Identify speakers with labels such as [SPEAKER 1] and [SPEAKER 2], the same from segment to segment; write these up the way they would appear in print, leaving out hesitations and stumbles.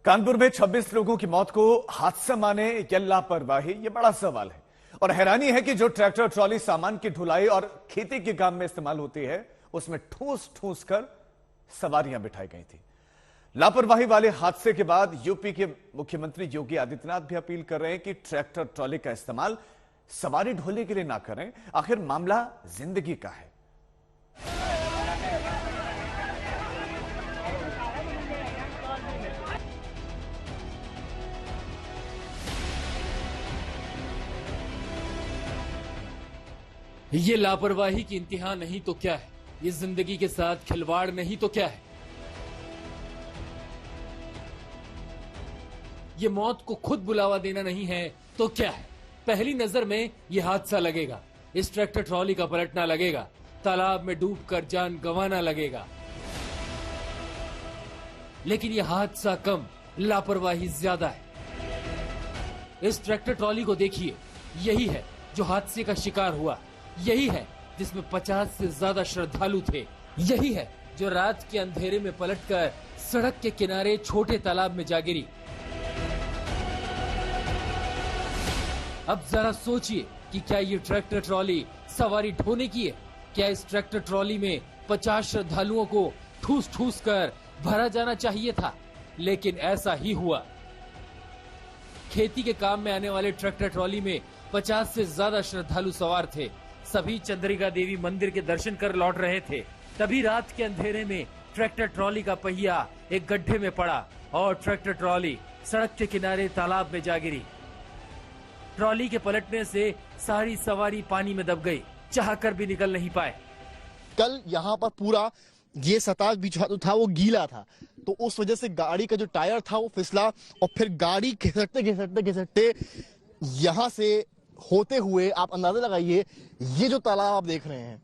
[SPEAKER 1] कानपुर में 26 लोगों की मौत को हादसा माने या लापरवाही, ये बड़ा सवाल है। और हैरानी है कि जो ट्रैक्टर ट्रॉली सामान की ढुलाई और खेती के काम में इस्तेमाल होती है, उसमें ठूस ठूस कर सवारियां बिठाई गई थी। लापरवाही वाले हादसे के बाद यूपी के मुख्यमंत्री योगी आदित्यनाथ भी अपील कर रहे हैं कि ट्रैक्टर ट्रॉली का इस्तेमाल सवारी ढोने के लिए ना करें। आखिर मामला जिंदगी का है।
[SPEAKER 2] ये लापरवाही की इंतहा नहीं तो क्या है? ये जिंदगी के साथ खिलवाड़ नहीं तो क्या है? ये मौत को खुद बुलावा देना नहीं है तो क्या है? पहली नजर में ये हादसा लगेगा, इस ट्रैक्टर ट्रॉली का पलटना लगेगा, तालाब में डूबकर जान गंवाना लगेगा। लेकिन ये हादसा कम, लापरवाही ज्यादा है। इस ट्रैक्टर ट्रॉली को देखिए, यही है जो हादसे का शिकार हुआ। यही है जिसमें 50 से ज्यादा श्रद्धालु थे। यही है जो रात के अंधेरे में पलटकर सड़क के किनारे छोटे तालाब में जा गिरी। अब जरा सोचिए कि क्या ये ट्रैक्टर ट्रॉली सवारी ढोने की है? क्या इस ट्रैक्टर ट्रॉली में 50 श्रद्धालुओं को ठूस ठूस कर भरा जाना चाहिए था? लेकिन ऐसा ही हुआ। खेती के काम में आने वाले ट्रैक्टर ट्रॉली में 50 से ज्यादा श्रद्धालु सवार थे। सभी चंद्रिका देवी मंदिर के दर्शन कर लौट रहे थे। तभी रात के अंधेरे में ट्रैक्टर ट्रॉली का पहिया एक गड्ढे में पड़ा और ट्रैक्टर ट्रॉली सड़क के किनारे तालाब में जा गिरी। ट्रॉली के पलटने से सारी सवारी पानी में दब गई, चाहकर भी निकल नहीं पाए।
[SPEAKER 3] कल यहाँ पर पूरा ये सतह बिछा था, वो गीला था, तो उस वजह से गाड़ी का जो टायर था वो फिसला और फिर गाड़ी घिसटते घिसटते घिसटते यहाँ से होते हुए आप अंदाजा लगाइए, ये जो तालाब आप देख रहे हैं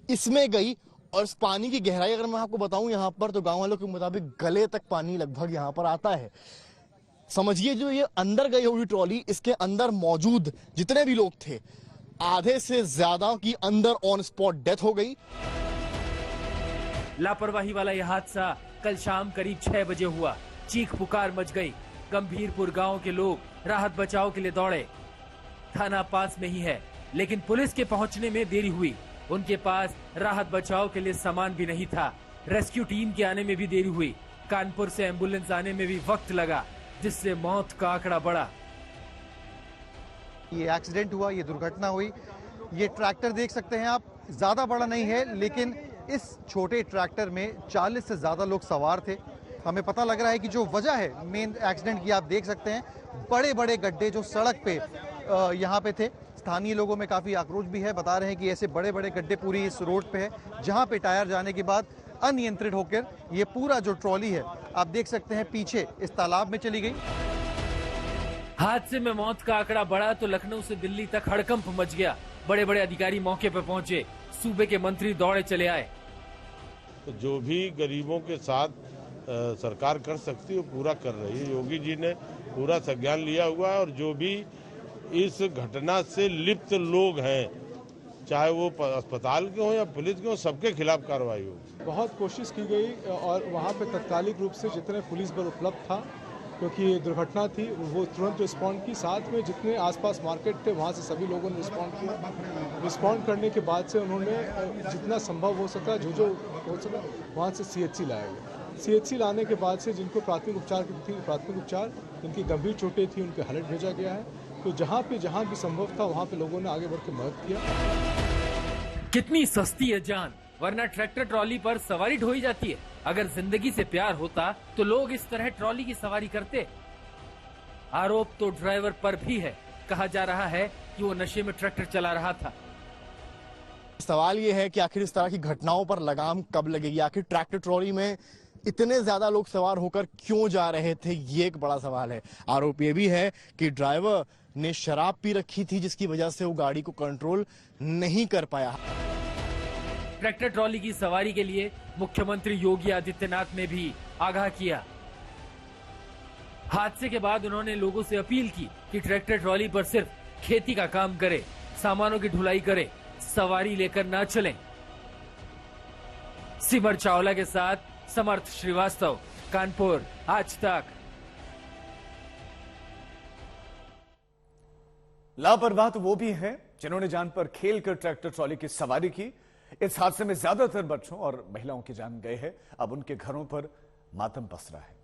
[SPEAKER 3] इसमें गई। और इस पानी की गहराई अगर मैं आपको बताऊं यहाँ पर, तो गांव वालों के मुताबिक गले तक पानी लगभग यहाँ पर आता है। समझिए जो ये अंदर गई हुई ट्रॉली, इसके अंदर मौजूद जितने भी लोग थे, आधे से ज्यादा की अंदर ऑन स्पॉट डेथ हो गई।
[SPEAKER 2] लापरवाही वाला यह हादसा कल शाम करीब 6 बजे हुआ। चीख पुकार मच गई। गंभीरपुर गांव के लोग राहत बचाव के लिए दौड़े। थाना पास में ही है, लेकिन पुलिस के पहुंचने में देरी हुई। उनके पास राहत बचाव के लिए सामान भी नहीं था। रेस्क्यू टीम के आने में भी देरी हुई। कानपुर से एम्बुलेंस आने में भी वक्त लगा, जिससे मौत का आंकड़ा बढ़ा।
[SPEAKER 4] ये एक्सीडेंट हुआ, ये दुर्घटना हुई। ये ट्रैक्टर देख सकते हैं आप, ज्यादा बड़ा नहीं है, लेकिन इस छोटे ट्रैक्टर में 40 से ज्यादा लोग सवार थे। हमें पता लग रहा है कि जो वजह है मेन एक्सीडेंट की, आप देख सकते हैं बड़े बड़े गड्ढे जो सड़क पे यहाँ पे थे। स्थानीय लोगों में काफी आक्रोश भी है, बता रहे हैं कि ऐसे बड़े बड़े गड्ढे पूरी इस रोड पे है, जहाँ पे टायर जाने के बाद अनियंत्रित होकर ये पूरा जो ट्रॉली है आप देख सकते हैं पीछे इस तालाब में चली गई।
[SPEAKER 2] हादसे में मौत का आंकड़ा बढ़ा तो लखनऊ से दिल्ली तक हड़कंप मच गया। बड़े बड़े अधिकारी मौके पर पहुंचे, सूबे के मंत्री दौड़े चले आए।
[SPEAKER 5] तो जो भी गरीबों के साथ सरकार कर सकती है वो पूरा कर रही है। योगी जी ने पूरा संज्ञान लिया हुआ है और जो भी इस घटना से लिप्त लोग हैं, चाहे वो अस्पताल के हों या पुलिस के हों, सबके खिलाफ कार्रवाई हो।
[SPEAKER 6] बहुत कोशिश की गई और वहाँ पे तत्कालिक रूप से जितने पुलिस बल उपलब्ध था, क्योंकि ये दुर्घटना थी, वो तुरंत रिस्पॉन्ड की। साथ में जितने आसपास मार्केट थे वहाँ से सभी लोगों ने रिस्पॉन्ड किया। रिस्पॉन्ड करने के बाद से उन्होंने जितना संभव हो सका, जो हो सका, वहाँ से CHC लाया गया। CHC लाने के बाद से जिनको प्राथमिक उपचार की थी, प्राथमिक उपचार, जिनकी गंभीर चोटें थी, उनके हलट भेजा गया है। तो जहाँ भी संभव था वहाँ पे लोगों ने आगे बढ़ के मदद किया।
[SPEAKER 2] कितनी सस्ती है जान, वरना ट्रैक्टर ट्रॉली पर सवारी ढोई जाती है। अगर जिंदगी से प्यार होता तो लोग इस तरह ट्रॉली की सवारी करते। आरोप तो ड्राइवर पर भी है। कहा जा रहा है कि वो नशे में ट्रैक्टर चला रहा था।
[SPEAKER 3] सवाल ये है कि आखिर इस तरह की घटनाओं पर लगाम कब लगेगी? आखिर ट्रैक्टर ट्रॉली में इतने ज्यादा लोग सवार होकर क्यों जा रहे थे, ये एक बड़ा सवाल है। आरोप ये भी है कि ड्राइवर ने शराब पी रखी थी, जिसकी वजह से वो गाड़ी को कंट्रोल नहीं कर पाया।
[SPEAKER 2] ट्रैक्टर ट्रॉली की सवारी के लिए मुख्यमंत्री योगी आदित्यनाथ ने भी आगाह किया। हादसे के बाद उन्होंने लोगों से अपील की कि ट्रैक्टर ट्रॉली पर सिर्फ खेती का काम करे, सामानों की ढुलाई करे, सवारी लेकर ना चलें। सिमर चावला के साथ समर्थ श्रीवास्तव, कानपुर, आज तक।
[SPEAKER 1] लापरवाह तो वो भी हैं जिन्होंने जान पर खेल कर ट्रैक्टर ट्रॉली की सवारी की। इस हादसे में ज्यादातर बच्चों और महिलाओं की जान गए हैं। अब उनके घरों पर मातम पसरा है।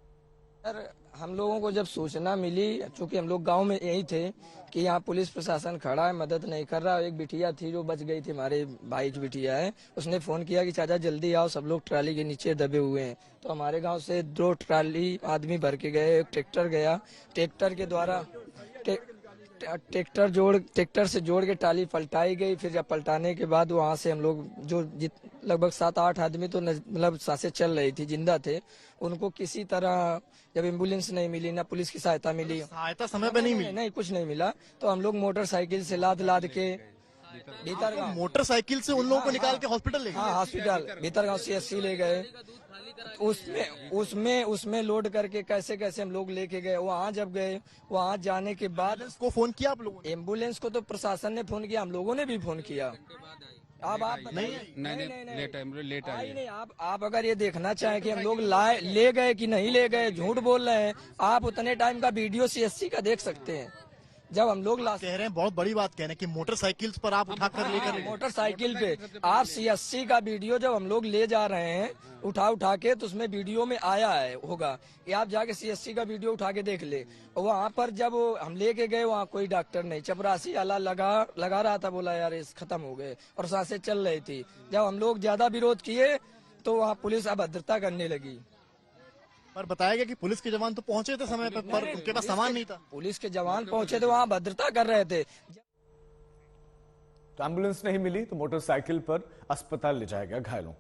[SPEAKER 7] सर, हम लोगों को जब सूचना मिली, चूंकि हम लोग गांव में यही थे कि यहाँ पुलिस प्रशासन खड़ा है, मदद नहीं कर रहा। एक बिटिया थी जो बच गई थी, हमारे भाई की बिटिया है, उसने फोन किया कि चाचा जल्दी आओ, सब लोग ट्राली के नीचे दबे हुए हैं। तो हमारे गांव से 2 ट्राली आदमी भर के गए, एक ट्रैक्टर गया, ट्रैक्टर के द्वारा ट्रैक्टर से जोड़ के टाली पलटाई गई। फिर जब पलटाने के बाद वहां से हम लोग जो लगभग 7-8 आदमी तो मतलब सांसें चल रही थी, जिंदा थे, उनको किसी तरह जब एम्बुलेंस नहीं मिली, ना पुलिस की सहायता मिली,
[SPEAKER 3] सहायता समय पे नहीं मिली,
[SPEAKER 7] नहीं कुछ नहीं मिला, तो हम लोग मोटरसाइकिल से लाद के भीतर गाँव,
[SPEAKER 3] मोटरसाइकिल से उन लोगों को निकाल के हॉस्पिटल ले गए।
[SPEAKER 7] हाँ हॉस्पिटल भीतर गाँव CSC ले गए। उसमें लोड करके कैसे हम लोग लेके गए। वहाँ जब गए, वहाँ जाने के बाद
[SPEAKER 3] को फोन किया आप लोगों ने?
[SPEAKER 7] एम्बुलेंस को तो प्रशासन ने फोन किया, हम लोगों ने भी फोन किया। अब आप
[SPEAKER 8] नहीं लेट आई
[SPEAKER 7] नहीं, आप अगर ये देखना चाहें कि हम लोग ले गए कि नहीं ले गए, झूठ बोल रहे हैं, आप उतने टाइम का वीडियो CSC का देख सकते हैं। जब हम लोग
[SPEAKER 3] कह रहे हैं, बहुत बड़ी बात कह रहे हैं कि मोटरसाइकिल पर आप उठाकर लेकर
[SPEAKER 7] मोटरसाइकिल पे आप CSC का वीडियो जब हम लोग ले जा रहे हैं उठा के, तो उसमें वीडियो में आया है होगा, ये आप जाके CSC का वीडियो उठा के देख ले। वहाँ पर जब हम लेके गए, वहाँ कोई डॉक्टर नहीं, चपरासी आला लगा रहा था, बोला यार इस खत्म हो गए, और सांसें चल रही थी। जब हम लोग ज्यादा विरोध किए तो वहाँ पुलिस अभद्रता करने लगी।
[SPEAKER 3] पर बताया गया कि पुलिस के जवान तो पहुंचे थे समय पर उनके पास सामान नहीं था।
[SPEAKER 7] पुलिस के जवान पहुंचे थे, वहाँ भद्रता कर रहे थे।
[SPEAKER 1] तो एम्बुलेंस नहीं मिली तो मोटरसाइकिल पर अस्पताल ले जाया गया घायलों।